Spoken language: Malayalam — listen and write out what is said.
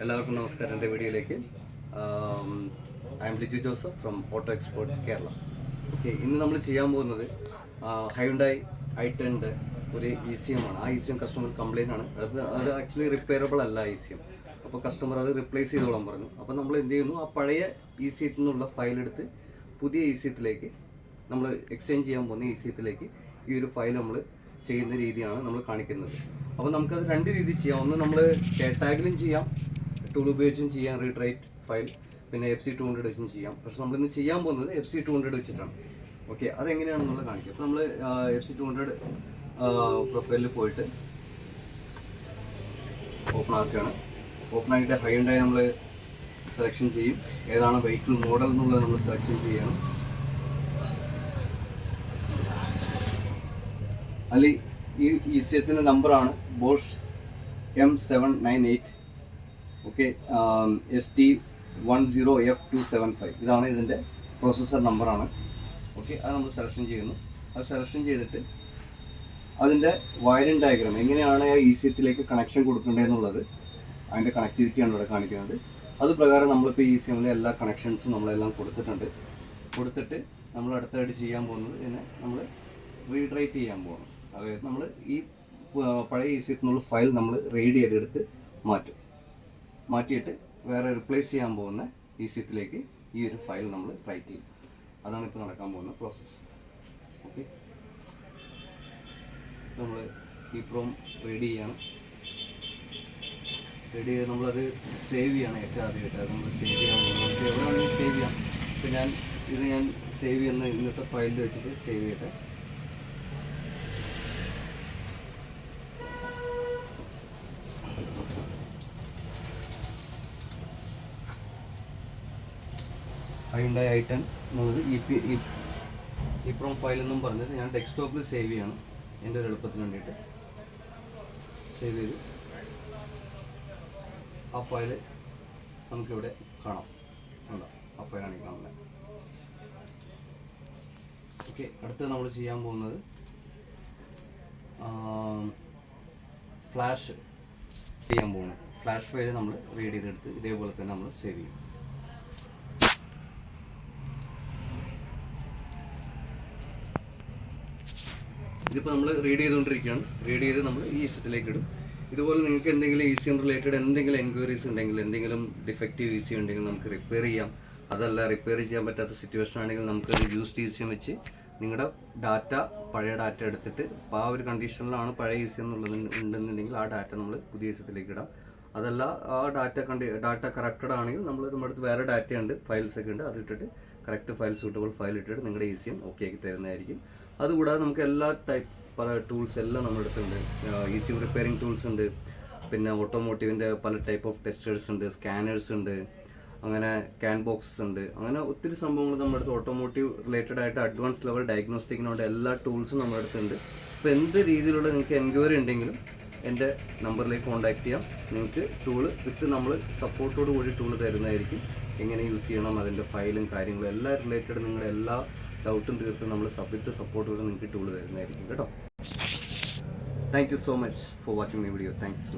എല്ലാവർക്കും നമസ്കാരം. എൻ്റെ വീഡിയോയിലേക്ക് I M Liju Joseph from auto export Kerala. Okay, ഇന്ന് നമ്മൾ ചെയ്യാൻ പോകുന്നത് ഹൈയുണ്ടായി i10ൻ്റെ ഒരു ECM ആണ്. ആ ECM കസ്റ്റമർ കംപ്ലയിൻ്റ് ആണ്. അത് ആക്ച്വലി റിപ്പയറബിൾ അല്ല ECM. അപ്പോൾ കസ്റ്റമർ അത് റിപ്ലേസ് ചെയ്തോളാൻ പറഞ്ഞു. അപ്പോൾ നമ്മൾ എന്ത് ചെയ്യുന്നു, ആ പഴയ ECM നിന്നുള്ള ഫയൽ എടുത്ത് പുതിയ ECM നമ്മൾ എക്സ്ചേഞ്ച് ചെയ്യാൻ പോകുന്ന ECM ഈ ഒരു ഫയൽ നമ്മൾ ചെയ്യുന്ന രീതിയാണ് നമ്മൾ കാണിക്കുന്നത്. അപ്പോൾ നമുക്കത് രണ്ട് രീതിയിൽ ചെയ്യാം. ഒന്ന് നമ്മൾ ടാഗിലും ചെയ്യാം, ടൂൾ ഉപയോഗിച്ചും ചെയ്യാം, റീട്രൈറ്റ് ഫയൽ, പിന്നെ FC200 വെച്ചും ചെയ്യാം. പക്ഷെ നമ്മളിന്ന് ചെയ്യാൻ പോകുന്നത് FC200 വെച്ചിട്ടാണ്. ഓക്കെ, അതെങ്ങനെയാണെന്നുള്ളത് കാണിക്കാം. അപ്പോൾ നമ്മൾ FC200 പ്രൊഫൈലിൽ പോയിട്ട് ഓപ്പൺ ആക്കുകയാണ്. ഓപ്പൺ ആക്കിയിട്ട് ഹൈയുണ്ടായി നമ്മൾ സെലക്ഷൻ ചെയ്യും. ഏതാണ് വെഹിക്കിൾ മോഡൽ എന്നുള്ളത് നമ്മൾ സെലക്ഷൻ ചെയ്യണം. അതിൽ ഈ ECMത്തിൻ്റെ നമ്പറാണ് ബോഷ് M798. Okay, ST10F275. ഇതാണ് ഇതിൻ്റെ പ്രോസസ്സർ നമ്പറാണ്. ഓക്കെ, അത് നമ്മൾ സെലക്ഷൻ ചെയ്യുന്നു. അത് സെലക്ഷൻ ചെയ്തിട്ട് അതിൻ്റെ വയറിംഗ് ഡയഗ്രാം എങ്ങനെയാണ് ആ ECMത്തിലേക്ക് കണക്ഷൻ കൊടുക്കേണ്ടതെന്നുള്ളത്, അതിൻ്റെ കണക്ടിവിറ്റിയാണ് ഇവിടെ കാണിക്കുന്നത്. അത് പ്രകാരം നമ്മളിപ്പോൾ ECMലെ എല്ലാ കണക്ഷൻസും നമ്മളെല്ലാം കൊടുത്തിട്ട് നമ്മൾ അടുത്തായിട്ട് ചെയ്യാൻ പോകുന്നത് ഇതിനെ നമ്മൾ റീഡ്രൈറ്റ് ചെയ്യാൻ പോകണം. അതായത് നമ്മൾ ഈ പഴയ ECMത്തിനുള്ള ഫയൽ നമ്മൾ റീഡ് ചെയ്തെടുത്ത് മാറ്റിയിട്ട് വേറെ റിപ്ലേസ് ചെയ്യാൻ പോകുന്ന ECMത്തിലേക്ക് ഈ ഒരു ഫയൽ നമ്മൾ റൈറ്റ് ചെയ്യും. അതാണ് ഇപ്പോൾ നടക്കാൻ പോകുന്ന പ്രോസസ്സ്. ഓക്കെ, നമ്മൾ EEPROM റെഡി ചെയ്യണം. റെഡി ചെയ്ത് നമ്മളത് സേവ് ചെയ്യണം. ഏറ്റവും ആദ്യമായിട്ട് അത് നമ്മൾ സേവ് ചെയ്യാൻ പോകുന്നത് നമുക്ക് എവിടെ വേണമെങ്കിൽ സേവ് ചെയ്യാം. ഇപ്പോൾ ഞാൻ സേവ് ചെയ്യുന്ന ഇന്നത്തെ ഫയലിൽ വെച്ചിട്ട് സേവ് ചെയ്യട്ടെ. ഹൈയുണ്ടായി i10 എന്നുള്ളത് EEPROM ഫയൽ എന്നും പറഞ്ഞിട്ട് ഞാൻ ഡെസ്ക്ടോപ്പിൽ സേവ് ചെയ്യണം. എൻ്റെ ഒരു എളുപ്പത്തിന് വേണ്ടിയിട്ട് സേവ് ചെയ്ത് ആ ഫയൽ നമുക്കിവിടെ കാണാം. ആ ഫയലാണ് ഈ കാണുന്നത്. ഓക്കെ, അടുത്ത് നമ്മൾ ചെയ്യാൻ പോകുന്നത് ഫ്ലാഷ് ചെയ്യാൻ പോകുന്നത്. ഫ്ലാഷ് ഫയൽ നമ്മൾ റീഡ് ചെയ്തെടുത്ത് ഇതേപോലെ തന്നെ നമ്മൾ സേവ് ചെയ്യും. ഇതിപ്പോൾ നമ്മൾ റീഡ് ചെയ്തുകൊണ്ടിരിക്കുകയാണ്. റീഡ് ചെയ്ത് നമ്മൾ ഈ ECMത്തിലേക്ക് ഇടും. ഇതുപോലെ നിങ്ങൾക്ക് എന്തെങ്കിലും ECM റിലേറ്റഡ് എന്തെങ്കിലും എൻക്വയറീസ് ഉണ്ടെങ്കിൽ, എന്തെങ്കിലും ഡിഫക്റ്റീവ് ECM ഉണ്ടെങ്കിൽ നമുക്ക് റിപ്പയർ ചെയ്യാം. അതല്ല, റിപ്പയർ ചെയ്യാൻ പറ്റാത്ത സിറ്റുവേഷൻ ആണെങ്കിൽ നമുക്ക് യൂസ്ഡ് ECM വെച്ച് നിങ്ങളുടെ പഴയ ഡാറ്റ എടുത്തിട്ട്, ഇപ്പോൾ ആ ഒരു കണ്ടീഷനിലാണ് പഴയ ECM ഉണ്ടെന്നുണ്ടെങ്കിൽ ആ ഡാറ്റ നമ്മൾ പുതിയ ECMത്തിലേക്ക് ഇടാം. അതല്ല, ആ ഡാറ്റ കറക്റ്റഡ് ആണെങ്കിൽ നമ്മുടെ അടുത്ത് വേറെ ഡാറ്റയുണ്ട്, ഫയൽസൊക്കെ ഉണ്ട്, അതിട്ടിട്ട് കറക്റ്റ് ഫയൽ സൂട്ടബിൾ ഫയൽ ഇട്ടിട്ട് നിങ്ങളുടെ ECM ഓക്കെ ആക്കി തരുന്നതായിരിക്കും. അതുകൂടാതെ നമുക്ക് എല്ലാ പല ടൂൾസ് എല്ലാം നമ്മുടെ അടുത്തുണ്ട്. ECM റിപ്പയറിംഗ് ടൂൾസ് ഉണ്ട്, പിന്നെ ഓട്ടോമോട്ടീവിൻ്റെ പല ടൈപ്പ് ഓഫ് ടെസ്റ്റേഴ്സ് ഉണ്ട്, സ്കാനേഴ്സ് ഉണ്ട്, അങ്ങനെ ക്യാൻ ബോക്സസ് ഉണ്ട്. അങ്ങനെ ഒത്തിരി സംഭവങ്ങൾ നമ്മുടെ അടുത്ത് ഓട്ടോമോട്ടീവ് റിലേറ്റഡ് ആയിട്ട് അഡ്വാൻസ് ലെവൽ ഡയഗ്നോസ്റ്റിക്കിനോട് എല്ലാ ടൂൾസും നമ്മുടെ അടുത്തുണ്ട്. അപ്പോൾ എന്ത് രീതിയിലുള്ള നിങ്ങൾക്ക് എൻക്വയറി ഉണ്ടെങ്കിലും എൻ്റെ നമ്പറിലേക്ക് കോൺടാക്ട് ചെയ്യാം. നിങ്ങൾക്ക് ടൂള് നമ്മൾ സപ്പോർട്ടോട് കൂടി ടൂള് തരുന്നതായിരിക്കും. എങ്ങനെ യൂസ് ചെയ്യണം, അതിൻ്റെ ഫയലും കാര്യങ്ങളും എല്ലാം റിലേറ്റഡ് നിങ്ങളുടെ എല്ലാ ഡൗട്ടും തീർത്ത് നമ്മൾ സപ്പോർട്ടോട് നിങ്ങൾക്ക് ടൂള് തരുന്നതായിരിക്കും കേട്ടോ. Thank you so much for watching my video. Thank you.